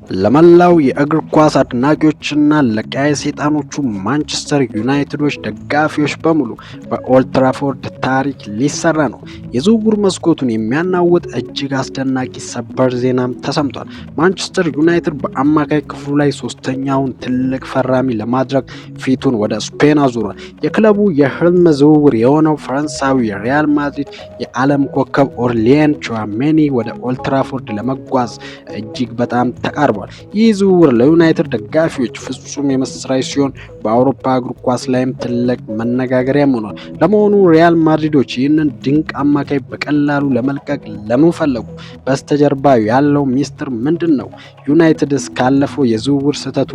ለመላው የእግር ኳስ አድናቂዎችና ለቀያይ ሰይጣኖቹ ማንቸስተር ዩናይትዶች ደጋፊዎች በሙሉ በኦልድ ትራፎርድ ታሪክ ሊሰራ ነው። የዝውውር መስኮቱን የሚያናውጥ እጅግ አስደናቂ ሰበር ዜናም ተሰምቷል። ማንቸስተር ዩናይትድ በአማካይ ክፍሉ ላይ ሶስተኛውን ትልቅ ፈራሚ ለማድረግ ፊቱን ወደ ስፔን አዙሯል። የክለቡ የህልም ዝውውር የሆነው ፈረንሳዊ የሪያል ማድሪድ የዓለም ኮከብ ኦርሊያን ቹዋሜኒ ወደ ኦልድ ትራፎርድ ለመጓዝ እጅግ በጣም ተቃርቧል። ይህ ዝውውር ለዩናይትድ ደጋፊዎች ፍጹም የምስራች ሲሆን በአውሮፓ እግር ኳስ ላይም ትልቅ መነጋገሪያም ሆኗል። ለመሆኑ ሪያል ማድሪዶች ይህንን ድንቅ አማካይ በቀላሉ ለመልቀቅ ለምን ፈለጉ? በስተጀርባ ያለው ሚስጥር ምንድን ነው? ዩናይትድስ ካለፈው የዝውውር ስህተቱ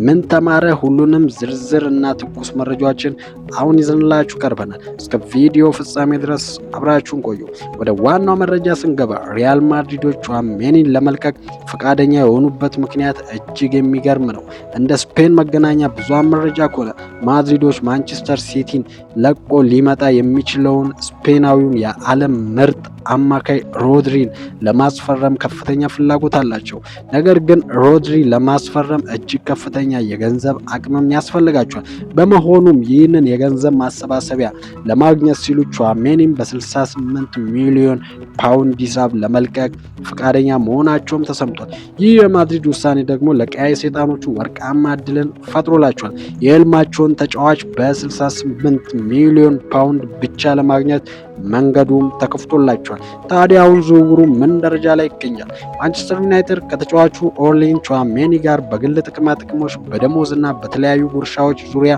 ምን ተማረ? ሁሉንም ዝርዝር እና ትኩስ መረጃዎችን አሁን ይዘንላችሁ ቀርበናል። እስከ ቪዲዮ ፍጻሜ ድረስ አብራችሁን ቆዩ። ወደ ዋናው መረጃ ስንገባ ሪያል ማድሪዶች ቹዋሜኒን ለመልቀቅ ፈቃደኛ የሆኑበት ምክንያት እጅግ የሚገርም ነው። እንደ ስፔን መገናኛ ብዙሃን መረጃ ከሆነ ማድሪዶች ማንቸስተር ሲቲን ለቆ ሊመጣ የሚችለውን ስፔናዊውን የዓለም ምርጥ አማካይ ሮድሪን ለማስፈረም ከፍተኛ ፍላጎት አላቸው። ነገር ግን ሮድሪ ለማስፈረም እጅግ ከፍተኛ የገንዘብ አቅምም ያስፈልጋቸዋል። በመሆኑም ይህንን የገንዘብ ማሰባሰቢያ ለማግኘት ሲሉ ቹዋሜኒን በ68 ሚሊዮን ፓውንድ ሂሳብ ለመልቀቅ ፈቃደኛ መሆናቸውም ተሰምቷል። ይህ የማድሪድ ውሳኔ ደግሞ ለቀያይ ሰይጣኖቹ ወርቃማ እድልን ፈጥሮላቸዋል። የህልማቸውን ተጫዋች በ68 ሚሊዮን ፓውንድ ብቻ ለማግኘት መንገዱም ተከፍቶላቸዋል። ታዲያ አሁን ዝውውሩ ምን ደረጃ ላይ ይገኛል? ማንቸስተር ዩናይትድ ከተጫዋቹ ኦርሊያን ቹዋሜኒ ጋር በግል ጥቅማ ጥቅሞች፣ በደሞዝ እና በተለያዩ ጉርሻዎች ዙሪያ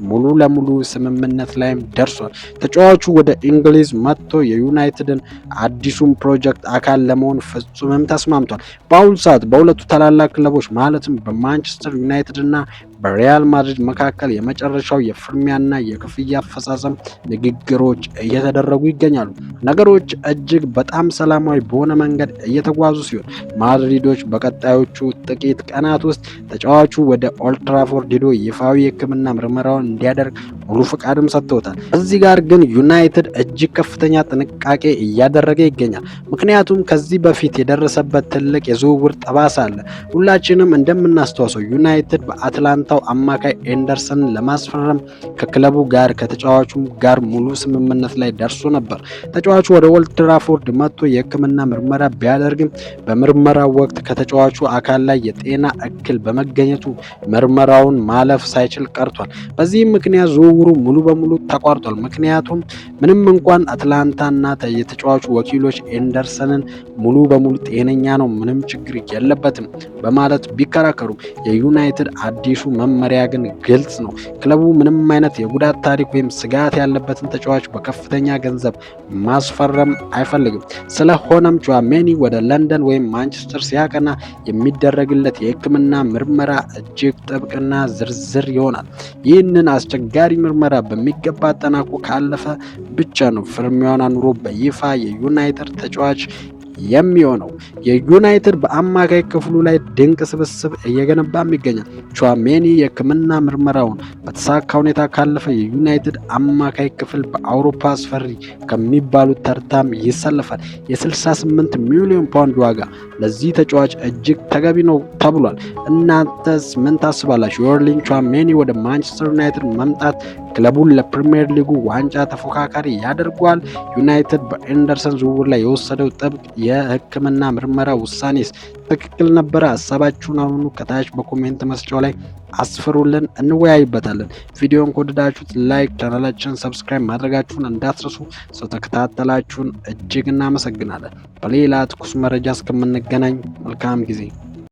ሙሉ ለሙሉ ስምምነት ላይም ደርሷል። ተጫዋቹ ወደ እንግሊዝ መጥቶ የዩናይትድን አዲሱን ፕሮጀክት አካል ለመሆን ፍጹምም ተስማምቷል። በአሁኑ ሰዓት በሁለቱ ታላላቅ ክለቦች ማለትም በማንቸስተር ዩናይትድ እና በሪያል ማድሪድ መካከል የመጨረሻው የፍርሚያና የክፍያ አፈጻጸም ንግግሮች እየተደረጉ ይገኛሉ። ነገሮች እጅግ በጣም ሰላማዊ በሆነ መንገድ እየተጓዙ ሲሆን ማድሪዶች በቀጣዮቹ ጥቂት ቀናት ውስጥ ተጫዋቹ ወደ ኦልድ ትራፎርድ ሄዶ ይፋዊ የሕክምና ምርመራውን እንዲያደርግ ሙሉ ፈቃድም ሰጥተውታል። እዚህ ጋር ግን ዩናይትድ እጅግ ከፍተኛ ጥንቃቄ እያደረገ ይገኛል። ምክንያቱም ከዚህ በፊት የደረሰበት ትልቅ የዝውውር ጠባሳ አለ። ሁላችንም እንደምናስተዋሰው ዩናይትድ በአትላንታ አማካይ ኤንደርሰንን ለማስፈረም ከክለቡ ጋር ከተጫዋቹም ጋር ሙሉ ስምምነት ላይ ደርሶ ነበር። ተጫዋቹ ወደ ኦልድ ትራፎርድ መጥቶ የሕክምና ምርመራ ቢያደርግም በምርመራው ወቅት ከተጫዋቹ አካል ላይ የጤና እክል በመገኘቱ ምርመራውን ማለፍ ሳይችል ቀርቷል። በዚህም ምክንያት ዝውውሩ ሙሉ በሙሉ ተቋርጧል። ምክንያቱም ምንም እንኳን አትላንታና የተጫዋቹ ወኪሎች ኤንደርሰንን ሙሉ በሙሉ ጤነኛ ነው፣ ምንም ችግር የለበትም በማለት ቢከራከሩም የዩናይትድ አዲሱ መመሪያ ግን ግልጽ ነው። ክለቡ ምንም አይነት የጉዳት ታሪክ ወይም ስጋት ያለበትን ተጫዋች በከፍተኛ ገንዘብ ማስፈረም አይፈልግም። ስለሆነም ቹዋሜኒ ወደ ለንደን ወይም ማንቸስተር ሲያቀና የሚደረግለት የሕክምና ምርመራ እጅግ ጥብቅና ዝርዝር ይሆናል። ይህንን አስቸጋሪ ምርመራ በሚገባ አጠናቆ ካለፈ ብቻ ነው ፍርሚያውን አኑሮ በይፋ የዩናይትድ ተጫዋች የሚሆነው። የዩናይትድ በአማካይ ክፍሉ ላይ ድንቅ ስብስብ እየገነባም ይገኛል። ቹዋሜኒ የሕክምና ምርመራውን በተሳካ ሁኔታ ካለፈ የዩናይትድ አማካይ ክፍል በአውሮፓ አስፈሪ ከሚባሉት ተርታም ይሰለፋል። የ68 ሚሊዮን ፓውንድ ዋጋ ለዚህ ተጫዋች እጅግ ተገቢ ነው ተብሏል። እናንተስ ምን ታስባላችሁ? የኦርሊያን ቹዋሜኒ ወደ ማንቸስተር ዩናይትድ መምጣት ክለቡን ለፕሪሚየር ሊጉ ዋንጫ ተፎካካሪ ያደርገዋል? ዩናይትድ በኤንደርሰን ዝውውር ላይ የወሰደው ጥብቅ የሕክምና ምርመራ ውሳኔስ ትክክል ነበረ? ሀሳባችሁን አሁኑ ከታች በኮሜንት መስጫው ላይ አስፍሩልን፣ እንወያይበታለን። ቪዲዮን ከወደዳችሁት ላይክ፣ ቻናላችንን ሰብስክራይብ ማድረጋችሁን እንዳትረሱ። ስለተከታተላችሁን እጅግ እናመሰግናለን። በሌላ ትኩስ መረጃ እስከምንገናኝ መልካም ጊዜ